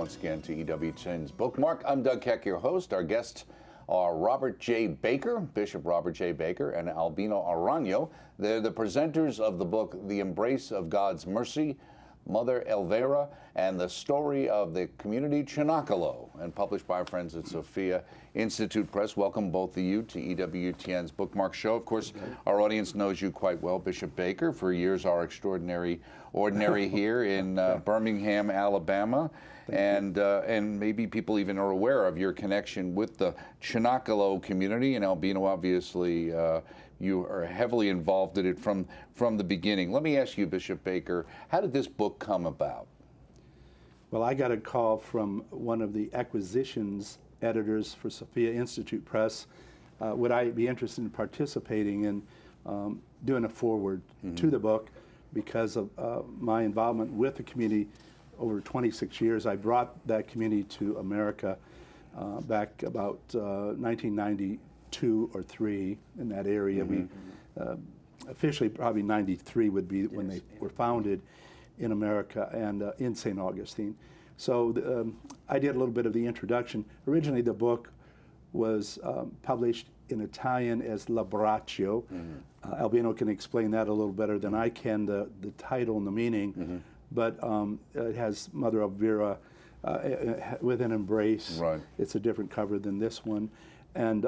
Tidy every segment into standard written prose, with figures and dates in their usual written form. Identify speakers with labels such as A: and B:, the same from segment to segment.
A: once again to EWTN's Bookmark. I'm Doug Keck, your host. Our guests are Robert J. Baker, Bishop Robert J. Baker, and Albino Arano. They're the presenters of the book, The Embrace of God's Mercy, Mother Elvira, and the Story of the Community Cenacolo, and published by our friends at Sophia Institute Press. Welcome both of you to EWTN's Bookmark Show. Of course, our audience knows you quite well, Bishop Baker, for years our ordinary here in Birmingham, Alabama. And maybe people even are aware of your connection with the Cenacolo community, and Albino, obviously, you are heavily involved in it from the beginning. Let me ask you, Bishop Baker, how did this book come about?
B: Well, I got a call from one of the acquisitions editors for Sophia Institute Press. Would I be interested in participating in doing a foreword to the book because of my involvement with the community over 26 years. I brought that community to America back about 1992 or 3 in that area. We officially probably 93 would be when they were founded in America and in St. Augustine. So I did a little bit of the introduction. Originally the book was published in Italian as L'Abbraccio. Albino can explain that a little better than I can, the title and the meaning. But it has Mother Elvira with an embrace. Right. It's a different cover than this one. And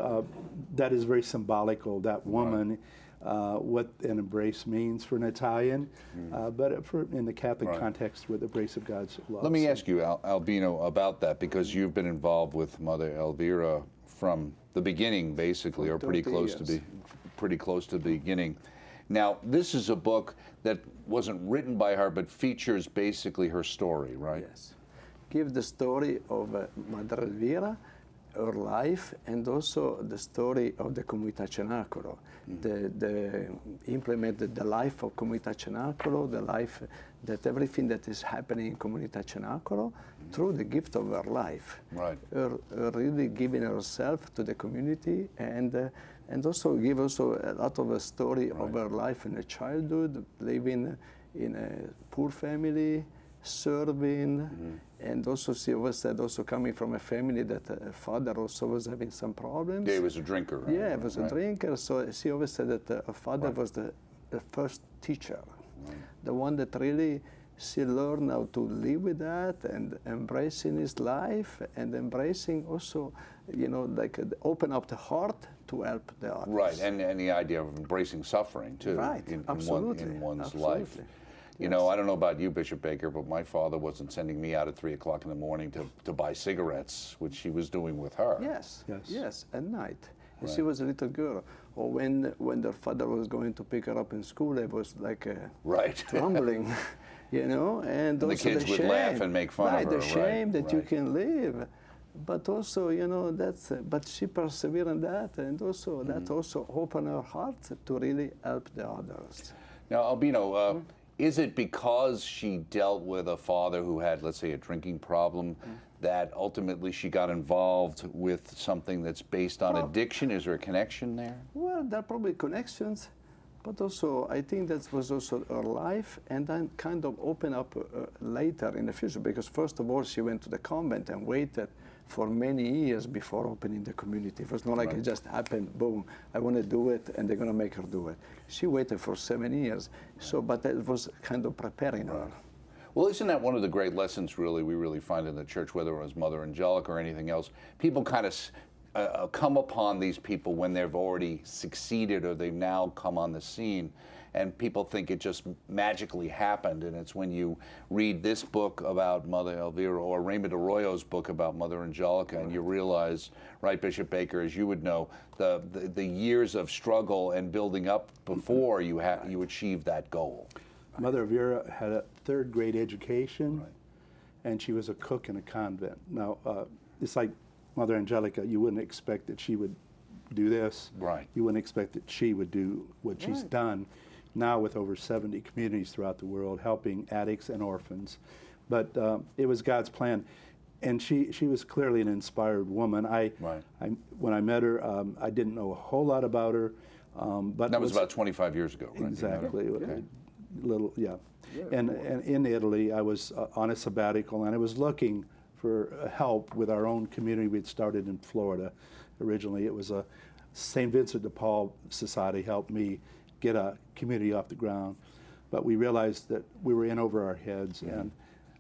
B: that is very symbolical, that woman, what an embrace means for an Italian, but in the Catholic context with the embrace of God's love.
A: Let me ask you, Albino, about that, because you've been involved with Mother Elvira from the beginning, basically, or pretty close to the beginning. Now, this is a book that wasn't written by her, but features basically her story, right?
C: Yes. Give the story of Mother Elvira, her life, and also the story of the Comunità Cenacolo. Implemented the life of Comunità Cenacolo, the life that everything that is happening in Comunità Cenacolo through the gift of her life. Right. Her really giving herself to the community and also give also a lot of a story of her life in a childhood, living in a poor family, serving, and also she always said also coming from a family that her father also was having some problems.
A: Yeah, he was a drinker. Right?
C: Yeah, he was a drinker, so she always said that her father was the first teacher, the one that really she learned how to live with that and embracing his life and embracing also, you know, like open up the heart to help the others.
A: Right, and the idea of embracing suffering too.
C: Right,
A: in one's life. You know, I don't know about you, Bishop Baker, but my father wasn't sending me out at 3 o'clock in the morning to buy cigarettes, which he was doing with her.
C: Yes, at night. Right. She was a little girl. Or when their father was going to pick her up in school, it was like trembling, you know. And also
A: the kids would laugh and make fun of her.
C: The shame that you can live. But also, you know, but she persevered in that, and also that also opened her heart to really help the others.
A: Now, Albino, is it because she dealt with a father who had, let's say, a drinking problem, that ultimately she got involved with something that's based on addiction? Is there a connection there?
C: Well, there are probably connections, but also I think that was also her life, and then kind of open up later in the future, because first of all, she went to the convent and waited for many years before opening the community. It was not like it just happened, boom, I want to do it, and they're going to make her do it. She waited for 7 years, so, but that was kind of preparing her.
A: Well, isn't that one of the great lessons, really, we really find in the church, whether it was Mother Angelica or anything else? People kind of come upon these people when they've already succeeded or they've now come on the scene, and people think it just magically happened. And it's when you read this book about Mother Elvira or Raymond Arroyo's book about Mother Angelica, and you realize, right, Bishop Baker, as you would know, the years of struggle and building up before you achieve that goal.
B: Mother Elvira had a 3rd grade education, and she was a cook in a convent. Now, it's like Mother Angelica, you wouldn't expect that she would do this. Right. You wouldn't expect that she would do what she's done now with over 70 communities throughout the world, helping addicts and orphans. But it was God's plan. And she was clearly an inspired woman. When I met her, I didn't know a whole lot about her. But
A: that was about 25 years ago, right?
B: Exactly. And in Italy, I was on a sabbatical, and I was looking for help with our own community we'd started in Florida. Originally, it was a St. Vincent de Paul Society helped me get a community off the ground. But we realized that we were in over our heads, and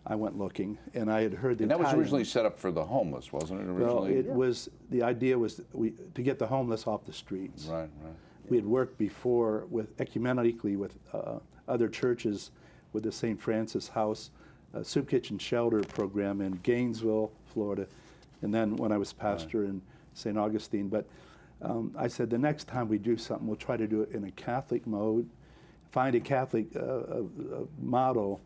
B: I went looking, and I had heard the
A: And that was
B: Italian-
A: originally set up for the homeless, wasn't it, originally?
B: Well, it was, the idea was to get the homeless off the streets.
A: Right, right.
B: We had worked before ecumenically with other churches with the St. Francis House Soup Kitchen Shelter program in Gainesville, Florida, and then when I was pastor in St. Augustine. But I said the next time we do something, we'll try to do it in a Catholic mode, find a Catholic model,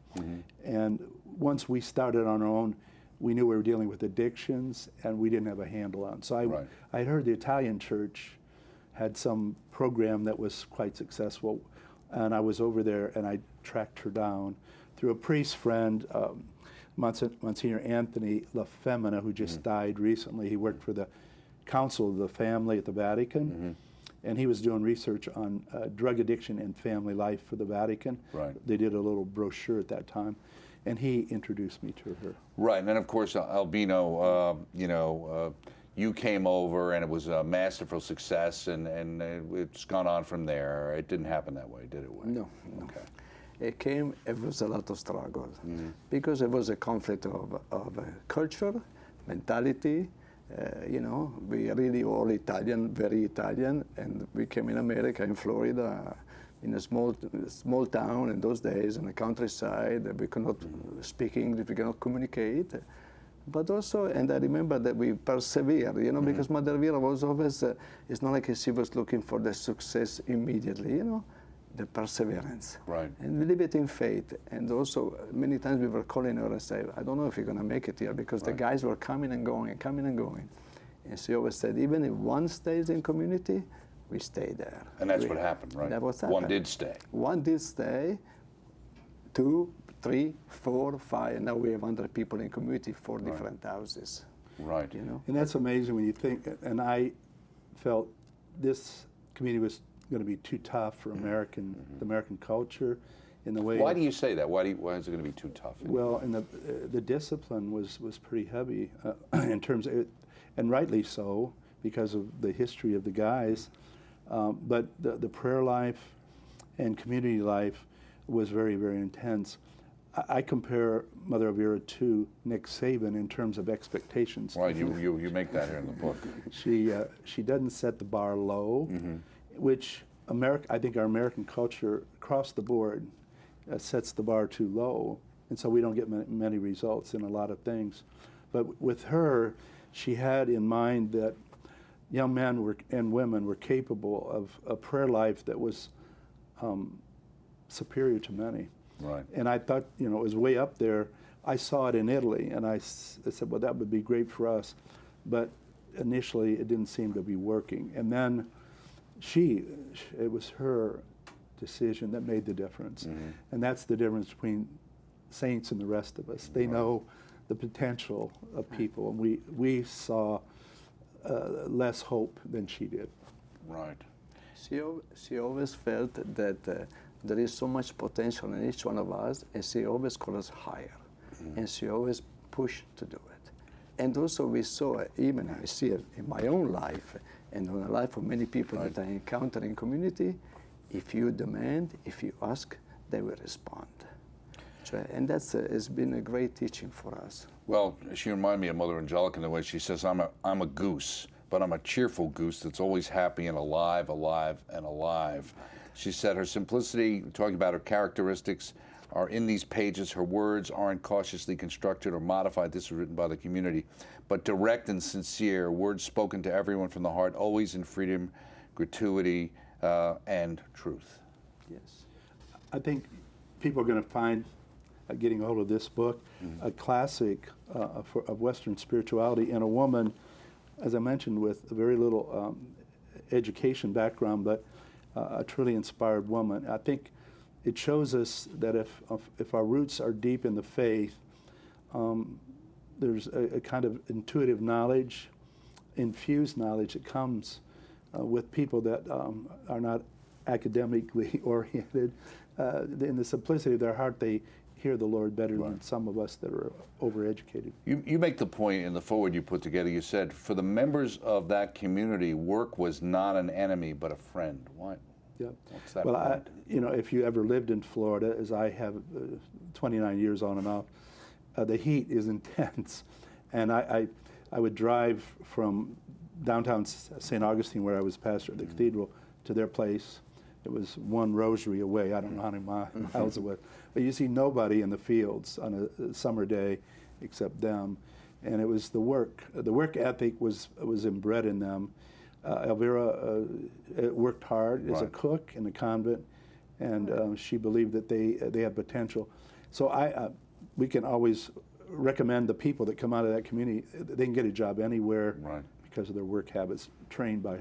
B: and once we started on our own, we knew we were dealing with addictions, and we didn't have a handle on. So I had heard the Italian church had some program that was quite successful, and I was over there, and I tracked her down through a priest friend, Monsignor Anthony La Femina, who just died recently. He worked for the Council of the Family at the Vatican, and he was doing research on drug addiction and family life for the Vatican.
A: Right.
B: They did a little brochure at that time, and he introduced me to her.
A: Right, and then of course, Albino, you came over, and it was a masterful success, and it's gone on from there. It didn't happen that way, did it, Wayne?
C: No.
A: Okay.
C: It was a lot of struggle because it was a conflict of culture, mentality. We really all Italian, very Italian, and we came in America, in Florida, in a small town in those days, in the countryside. We could not speak English, we could not communicate. But also, and I remember that we persevered, because Mother Elvira was always, it's not like she was looking for the success immediately, the perseverance.
A: Right.
C: And we live it in faith. And also, many times we were calling her and say, I don't know if you're going to make it here, because the guys were coming and going, coming and going. And she always said, even if one stays in community, we stay there.
A: And that's what happened, right?
C: That was happened.
A: One did stay.
C: One did stay, 2, 3, 4, 5, and now we have 100 people in community, 4 different houses.
A: Right.
B: And that's amazing when you think, and I felt this community was going to be too tough for the American culture in the way.
A: Why do you say that? Why is it going to be too tough?
B: Well, and the discipline was pretty heavy in terms of it, and rightly so because of the history of the guys. But the prayer life and community life was very, very intense. I compare Mother Elvira to Nick Saban in terms of expectations.
A: Right, you make that here in the book.
B: She doesn't set the bar low, which I think our American culture across the board sets the bar too low, and so we don't get many results in a lot of things. But with her, she had in mind that young men and women were capable of a prayer life that was superior to many.
A: Right.
B: And I thought, it was way up there. I saw it in Italy, and I said, well, that would be great for us. But initially, it didn't seem to be working. And then it was her decision that made the difference. And that's the difference between saints and the rest of us. They know the potential of people, and we saw less hope than she did.
A: Right.
C: She always felt that there is so much potential in each one of us, and she always called us higher, and she always pushed to do it. And also we saw, even I see it in my own life, and in the life of many people that I encounter in community, if you demand, if you ask, they will respond. And that's has been a great teaching for us.
A: Well, she reminded me of Mother Angelica in the way she says, I'm a goose, but I'm a cheerful goose that's always happy and alive, alive, and alive. She said her simplicity, talking about her characteristics, are in these pages. Her words aren't cautiously constructed or modified. This was written by the community, but direct and sincere, words spoken to everyone from the heart, always in freedom, gratuity, and truth.
C: Yes.
B: I think people are going to find, getting a hold of this book, a classic of Western spirituality, and a woman, as I mentioned, with very little education background, but a truly inspired woman. I think it shows us that if our roots are deep in the faith, there's a kind of intuitive knowledge, infused knowledge that comes with people that are not academically oriented. In the simplicity of their heart, they hear the Lord better than some of us that are overeducated.
A: You make the point in the foreword you put together. You said, for the members of that community, work was not an enemy but a friend. Why?
B: Yeah.
A: What's that
B: well,
A: point?
B: if you ever lived in Florida, as I have 29 years on and off, the heat is intense. And I would drive from downtown St. Augustine, where I was pastor of the cathedral, to their place. It was one rosary away. I don't know how many miles it was. But you see nobody in the fields on a summer day except them. And it was the work. The work ethic was inbred in them. Elvira worked hard as a cook in the convent, and she believed that they had potential. So we can always recommend the people that come out of that community, they can get a job anywhere because of their work habits, trained by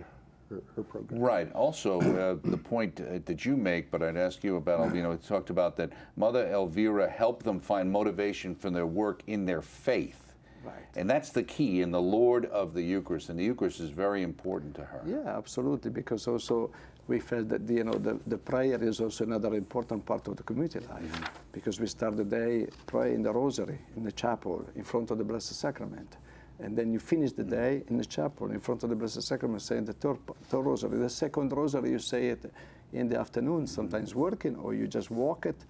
B: her program.
A: Right. Also, the point that you make, but I'd ask you about, you talked about that Mother Elvira helped them find motivation for their work in their faith.
C: Right.
A: And that's the key in the Lord of the Eucharist, and the Eucharist is very important to her.
C: Yeah, absolutely, because also we felt that the prayer is also another important part of the community life, because we start the day praying the Rosary in the chapel in front of the Blessed Sacrament. And then you finish the day in the chapel in front of the Blessed Sacrament saying the third Rosary. The second Rosary, you say it in the afternoon, sometimes working, or you just walk it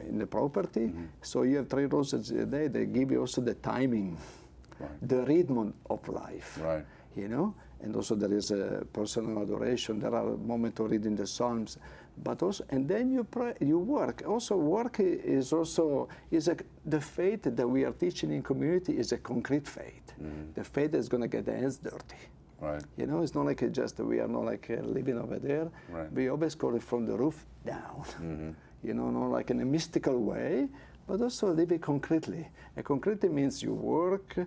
C: in the property. So you have 3 Rosaries a day. They give you also the timing, the rhythm of life, And also there is a personal adoration. There are moments of reading the Psalms. But also, and then you pray, you work. Also, work is the faith that we are teaching in community is a concrete faith. The faith that's going to get the hands dirty.
A: Right.
C: It's not like we are not like living over there.
A: Right.
C: We always call it from the roof down. Not like in a mystical way, but also live it concretely. And concretely means you work.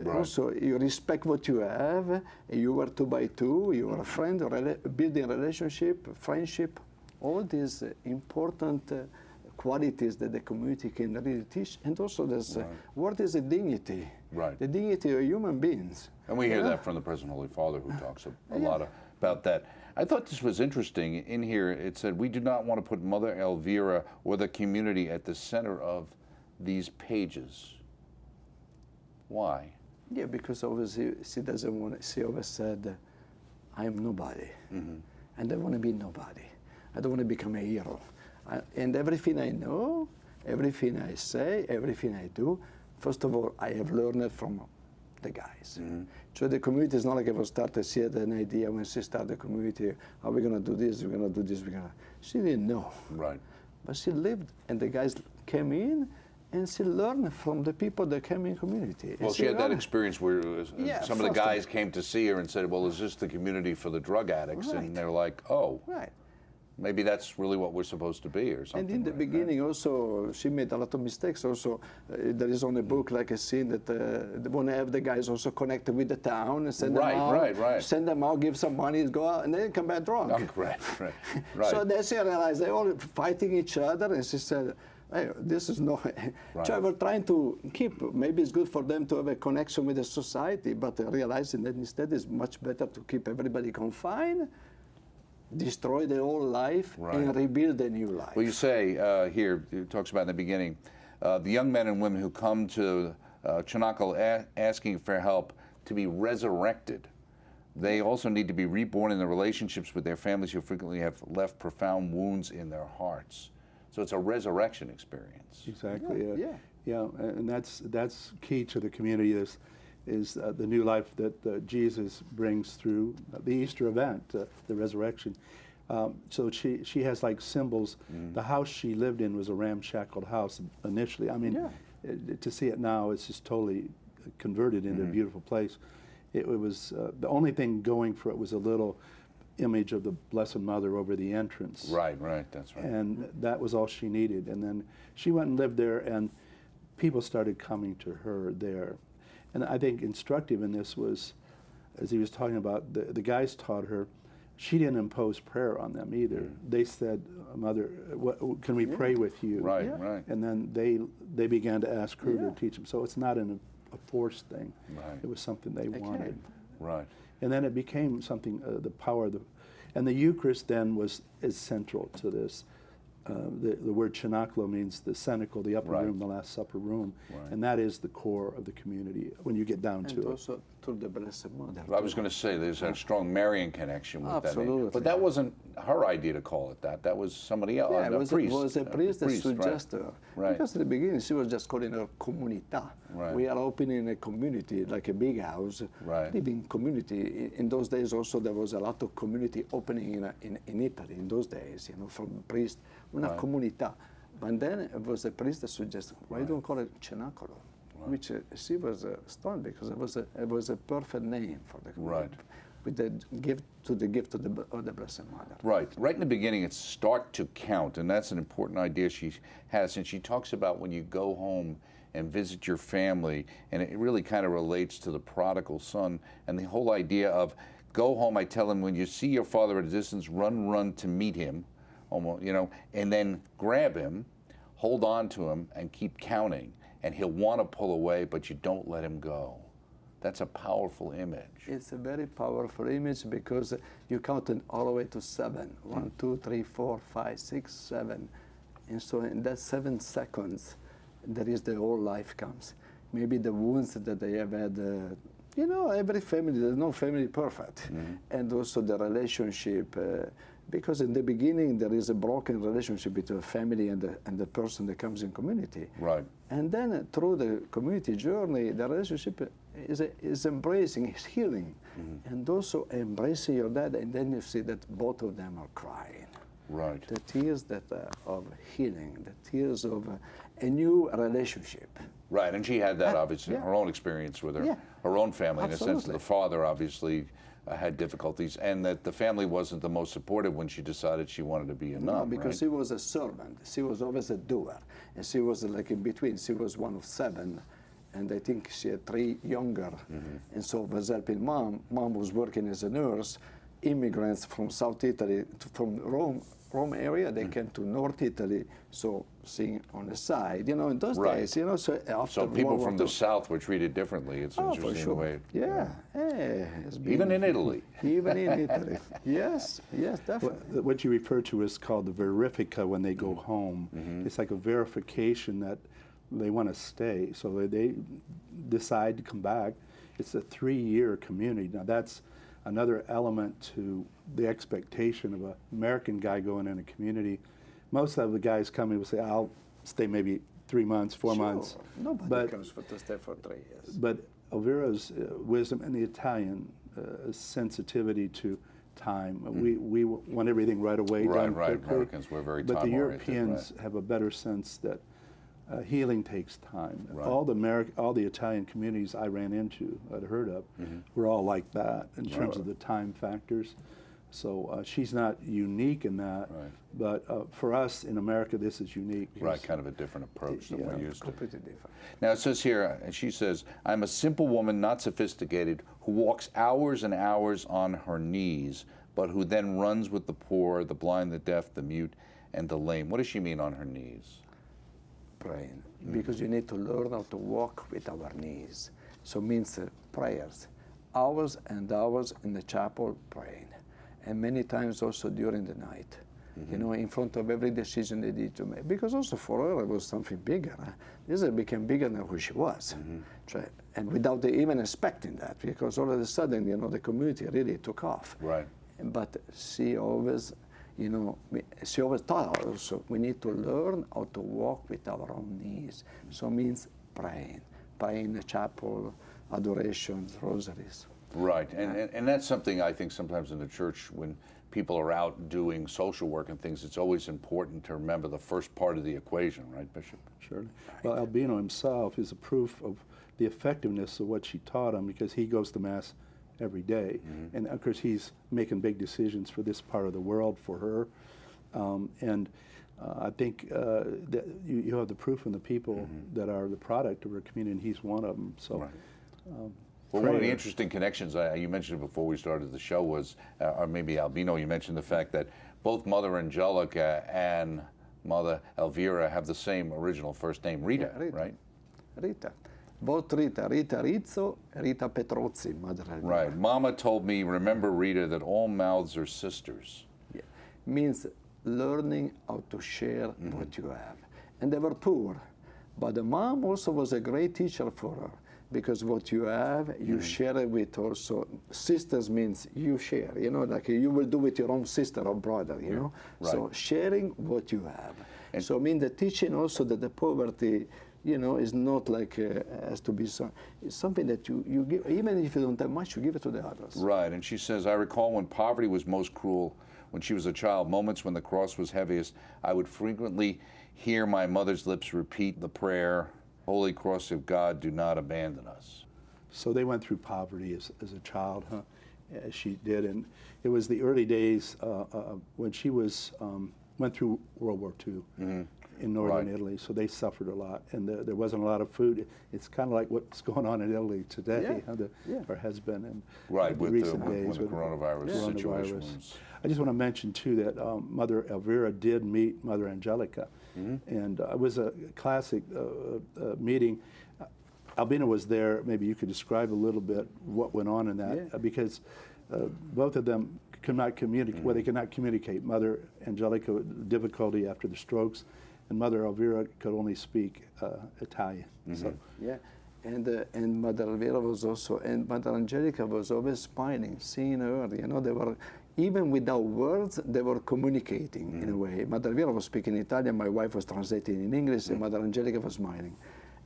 C: Also you respect what you have, you are 2 by 2, you are a friend, building relationship, friendship, all these important qualities that the community can really teach. And also there's what is the dignity? The dignity of human beings.
A: And we hear that from the Present Holy Father, who talks a lot about that. I thought this was interesting. In here it said, we do not want to put Mother Elvira or the community at the center of these pages. Why?
C: Yeah, because obviously she doesn't want. She always said, "I am nobody, and I want to be nobody. I don't want to become a hero. And everything I know, everything I say, everything I do, first of all, I have learned it from the guys. So the community is not like I was started. She had an idea when she started the community. Are we going to do this? We're going to do this. She didn't know.
A: Right.
C: But she lived, and the guys came in. And she learned from the people that came in community.
A: Well, she had that experience where some of the guys came to see her and said, well, is this the community for the drug addicts? And they're like, oh, maybe that's really what we're supposed to be or something.
C: And in the beginning also, she made a lot of mistakes also. There is on the book like a scene that they want to have the guys also connected with the town and send them out. Send them out, give some money, go out, and then come back drunk.
A: Right.
C: So then she realized they're all fighting each other, and she said, hey, this is no. So we're trying to keep. Maybe it's good for them to have a connection with the society, but realizing that instead it's much better to keep everybody confined, destroy their old life, and rebuild a new life.
A: Well, you say here, it talks about in the beginning, the young men and women who come to Cenacolo asking for help to be resurrected. They also need to be reborn in the relationships with their families who frequently have left profound wounds in their hearts. So it's a resurrection experience.
B: Exactly. Yeah, and that's key to the community is the new life that Jesus brings through the Easter event, the resurrection. So she has like symbols. The house she lived in was a ramshackle house initially. I mean, to see it now, it's just totally converted into a beautiful place. It was the only thing going for it was a little image of the Blessed Mother over the entrance.
A: Right, that's right.
B: And that was all she needed. And then she went and lived there, and people started coming to her there. And I think instructive in this was, as he was talking about, the guys taught her, she didn't impose prayer on them either. They said, Mother, can we pray with you?
A: Right.
B: And then they began to ask her to teach them. So it's not a forced thing. It was something they wanted.
A: Right.
B: And then it became something, the power of and the Eucharist then is central to this. the word Cenacolo means the Cenacolo, the upper
A: Right.
B: room, the Last Supper room,
A: Right.
B: and that is the core of the community when you get down
C: And
B: to it.
C: also through the Blessed Mother.
A: I was going to say there's a strong Marian connection with that name.
C: Absolutely.
A: But that wasn't her idea to call it that. That was somebody else,
C: Yeah,
A: a priest.
C: it was a priest that
A: right.
C: suggested her.
A: Right.
C: Because at the beginning she was just calling her comunità.
A: Right.
C: We are opening a community, like a big house,
A: Right.
C: living community. In those days also there was a lot of community opening in Italy in those days, you know, from priests, una
A: Right.
C: comunità. But then it was a priest that suggested, why don't call it Cenacolo? Which she was stunned because it was a perfect name for the community.
A: Right.
C: With the gift of the Blessed Mother.
A: Right. Right in the beginning, it's start to count, and that's an important idea she has. And she talks about when you go home and visit your family, and it really kind of relates to the prodigal son and the whole idea of go home. I tell him when you see your father at a distance, run to meet him, almost, you know, and then grab him, hold on to him, and keep counting. And he'll want to pull away, but you don't let him go. That's a powerful image.
C: It's a very powerful image because you count it all the way to 7. 1, 2, 3, 4, 5, 6, 7. And so in that 7 seconds, there is the whole life comes. Maybe the wounds that they have had, you know, every family, there's no family perfect. And also the relationship, because in the beginning there is a broken relationship between a family and the person that comes in community.
A: Right.
C: And then through the community journey, the relationship is embracing, is healing, and also embracing your dad. And then you see that both of them are crying.
A: Right.
C: The tears that of healing, the tears of a new relationship.
A: Right, and she had that obviously in
C: yeah.
A: her own experience with her,
C: Yeah.
A: her own family, in a sense that
C: Absolutely.
A: the father obviously had difficulties, and that the family wasn't the most supportive when she decided she wanted to be a nun.
C: No, because
A: right?
C: she was a servant. She was always a doer, and she was like in between. She was one of 7, and I think she had 3 younger, and so was helping mom. Mom was working as a nurse. Immigrants from South Italy, from Rome area, they came to North Italy, so seeing on the side, you know, in those
A: Right.
C: days, you know, so after
A: So people
C: World
A: from
C: War
A: the
C: II.
A: South were treated differently. It's
C: Oh, for
A: interesting the
C: sure.
A: way.
C: Yeah. Hey, it's been-
A: Even in Italy.
C: Even in Italy. Yes, definitely.
B: What you refer to is called the verifica when they go home. It's like a verification that they want to stay. So they decide to come back. It's a 3-year community. Now that's another element to the expectation of an American guy going in a community. Most of the guys coming will say, I'll stay maybe 3 months, 4 months.
C: Nobody comes to stay for 3 years.
B: But Elvira's wisdom and the Italian sensitivity to time. We want everything right away,
A: Right,
B: done
A: right.
B: quickly.
A: Americans, we're very
B: But the
A: time-oriented,
B: Europeans have a better sense that healing takes time.
A: Right.
B: All the Italian communities I ran into, I'd heard of, were all like that in terms of the time factors. So she's not unique in that,
A: Right.
B: but for us in America, this is unique.
A: Right,
B: because-
A: kind of a different approach than
B: Yeah.
A: we're used to.
C: Completely different.
A: Now it says here, and she says, I'm a simple woman, not sophisticated, who walks hours and hours on her knees, but who then runs with the poor, the blind, the deaf, the mute, and the lame. What does she mean on her knees?
C: Praying. Because you need to learn how to walk with our knees. So means prayers. Hours and hours in the chapel praying. And many times also during the night. You know, in front of every decision they need to make. Because also for her it was something bigger. This became bigger than who she was. And without even expecting that, because all of a sudden, you know, the community really took off.
A: Right.
C: But she always, you know, she always taught us we need to learn how to walk with our own knees. So it means praying in the chapel, adorations, rosaries.
A: Right, and that's something I think sometimes in the church when people are out doing social work and things, it's always important to remember the first part of the equation, right, Bishop?
B: Surely. Well, Albino himself is a proof of the effectiveness of what she taught him because he goes to Mass every day. And of course, he's making big decisions for this part of the world for her. I think that you have the proof in the people that are the product of her community, and he's one of them. So.
A: Right. Well, one of the
B: prayer.
A: interesting connections, you mentioned before we started the show was, or maybe Albino, you mentioned the fact that both Mother Angelica and Mother Elvira have the same original first name, Rita,
C: Yeah, Rita.
A: right?
C: Rita. Both Rita Rizzo, Rita Petrozzi, Mother Elvira.
A: Right. Mama told me, remember, Rita, that all mouths are sisters.
C: Yeah. Means learning how to share what you have. And they were poor. But the mom also was a great teacher for her, because what you have, you share it with also. Sisters means you share, you know, like you will do with your own sister or brother, you know.
A: Right.
C: So sharing what you have. And so I mean the teaching also that the poverty, you know, is not like has to be so. It's something that you give, even if you don't have much, you give it to the others.
A: Right, and she says, I recall when poverty was most cruel, when she was a child, moments when the cross was heaviest, I would frequently hear my mother's lips repeat the prayer, Holy Cross of God, do not abandon us.
B: So they went through poverty as a child, huh? As she did, and it was the early days when she was went through World War II in northern Italy. So they suffered a lot, and there wasn't a lot of food. It's kind of like what's going on in Italy today, or has been in
A: with
B: recent
A: the,
B: days
A: when the coronavirus situation was.
B: I just want to mention too that Mother Elvira did meet Mother Angelica, and it was a classic meeting. Albina was there. Maybe you could describe a little bit what went on in that, because both of them could not communicate. Well, they could not communicate. Mother Angelica with difficulty after the strokes, and Mother Elvira could only speak Italian. So.
C: Yeah, and Mother Elvira was also, and Mother Angelica was always smiling, seeing her. You know, they were, even without words, they were communicating in a way. Mother Elvira was speaking Italian, my wife was translating in English, and Mother Angelica was smiling.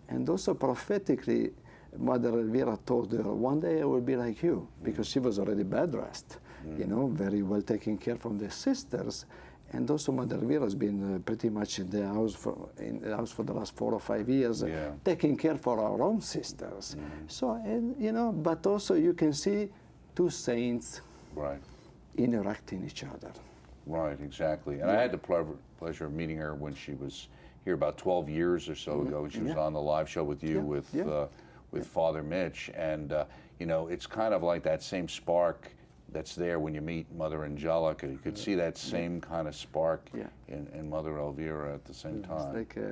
C: And also prophetically, Mother Elvira told her, one day I will be like you, because she was already bed rest, you know, very well taken care from the sisters. And also Mother Elvira has been pretty much in the house for the last 4 or 5 years, taking care for our own sisters. So, and, you know, but also you can see two saints interacting each other.
A: Right, exactly. And I had the pleasure of meeting her when she was here about 12 years or so ago. She was on the live show with you with Father Mitch, and you know, it's kind of like that same spark that's there when you meet Mother Angelica. You could see that same kind of spark in Mother Elvira at the same time.
C: It's like,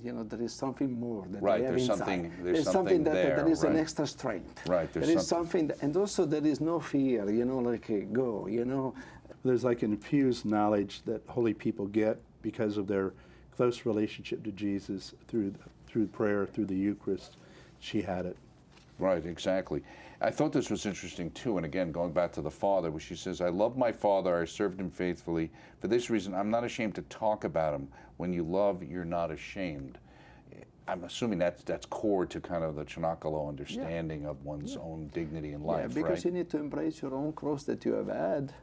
C: you know, there is something more that
A: right,
C: they have
A: there's
C: inside.
A: something,
C: there's something that there is an extra strength.
A: Right,
C: there is something, and also there is no fear, you know, like go, you know.
B: There's like an infused knowledge that holy people get because of their close relationship to Jesus through prayer, through the Eucharist. She had it.
A: Right, exactly. I thought this was interesting too, and again, going back to the Father, where she says, I love my Father, I served him faithfully. For this reason, I'm not ashamed to talk about him. When you love, you're not ashamed. I'm assuming that's core to kind of the Cenacolo understanding of one's own dignity in life,
C: Yeah, because you need to embrace your own cross that you have had,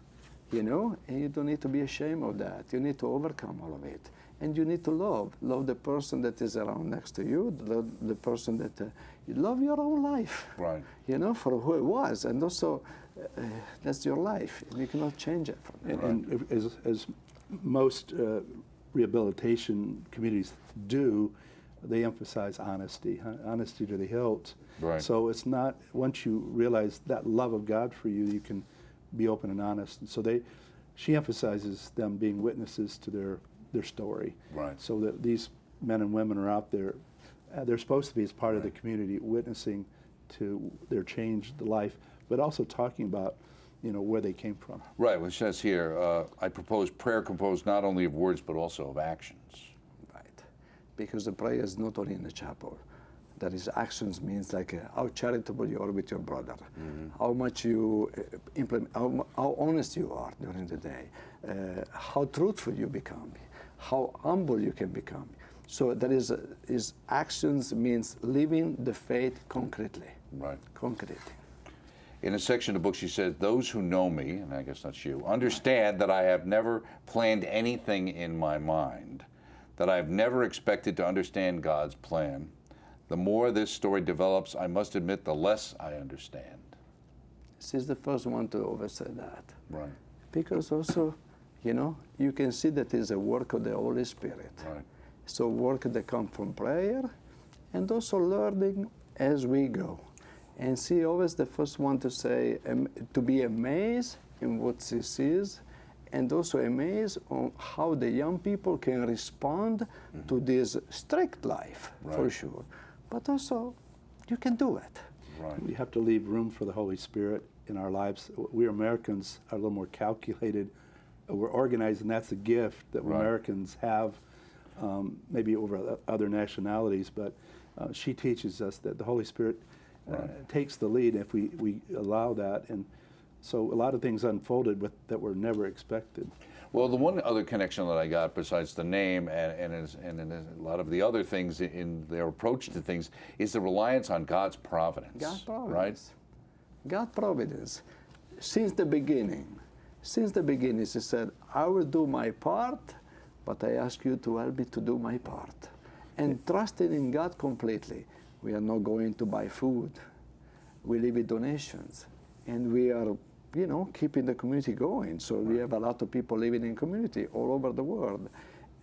C: you know, and you don't need to be ashamed of that. You need to overcome all of it. And you need to love the person that is around next to you, the person that you love your own life,
A: right?
C: You know, for who it was, and also that's your life, and you cannot change it.
B: And as most rehabilitation communities do, they emphasize honesty, honesty to the hilt.
A: Right.
B: So it's not, once you realize that love of God for you, you can be open and honest. And so she emphasizes them being witnesses to their story.
A: Right.
B: So that these men and women are out there, they're supposed to be as part of the community, witnessing to their changed life, but also talking about, you know, where they came from.
A: Right, well, it says here, I propose prayer composed not only of words, but also of actions.
C: Right, because the prayer is not only in the chapel. That is, actions means like how charitable you are with your brother, how much you implement, how honest you are during the day, how truthful you become, how humble you can become. So that is actions means living the faith concretely.
A: Right.
C: Concretely.
A: In a section of the book, she says, those who know me, and I guess that's you, understand that I have never planned anything in my mind, that I have never expected to understand God's plan. The more this story develops, I must admit, the less I understand.
C: She's the first one to always say that.
A: Right.
C: Because also, you know, you can see that is a work of the Holy Spirit.
A: Right.
C: So work that comes from prayer, and also learning as we go. And she always the first one to say, to be amazed in what she sees, and also amazed on how the young people can respond to this strict life, for sure. But also, you can do it.
A: Right.
B: We have to leave room for the Holy Spirit in our lives. We Americans are a little more calculated we're organized, and that's a gift that Americans have, maybe over other nationalities. But she teaches us that the Holy Spirit takes the lead if we allow that, and so a lot of things unfolded that were never expected.
A: Well, the one other connection that I got, besides the name and a lot of the other things in their approach to things, is the reliance on God's providence.
C: God's providence.
A: Right?
C: God's providence. Since the beginning, He said, I will do my part, but I ask you to help me to do my part. And trusting in God completely. We are not going to buy food. We live with donations. And we are, keeping the community going. So we have a lot of people living in community all over the world.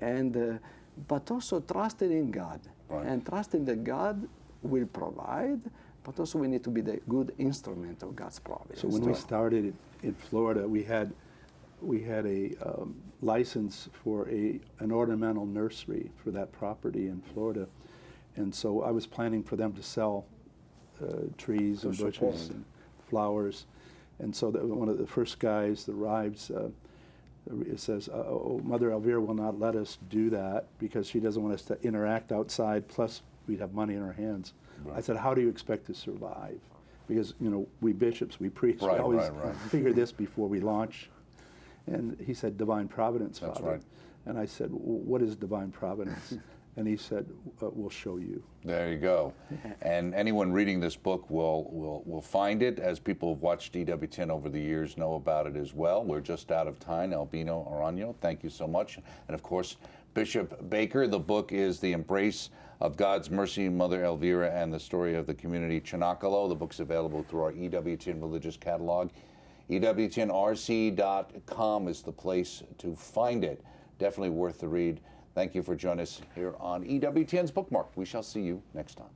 C: And, but also trusting in God. And trusting that God will provide, but also we need to be the good instrument of God's providence.
B: So when we started in Florida, we had a license for an ornamental nursery for that property in Florida. And so I was planning for them to sell trees and bushes and flowers. And so one of the first guys that arrives says, Mother Elvira will not let us do that because she doesn't want us to interact outside, plus we'd have money in our hands. I said, how do you expect to survive? Because, we bishops, we priests, we always figure this before we launch. And he said, divine providence, Father. That's right. And I said, what is divine providence? And he said, we'll show you.
A: There you go. And anyone reading this book will find it, as people who've watched EWTN over the years know about it as well. We're just out of time. Albino Aranyo, thank you so much. And of course, Bishop Baker. The book is The Embrace of God's Mercy, Mother Elvira, and the Story of the Community, Cenacolo. The book's available through our EWTN Religious Catalog. EWTNRC.com is the place to find it. Definitely worth the read. Thank you for joining us here on EWTN's Bookmark. We shall see you next time.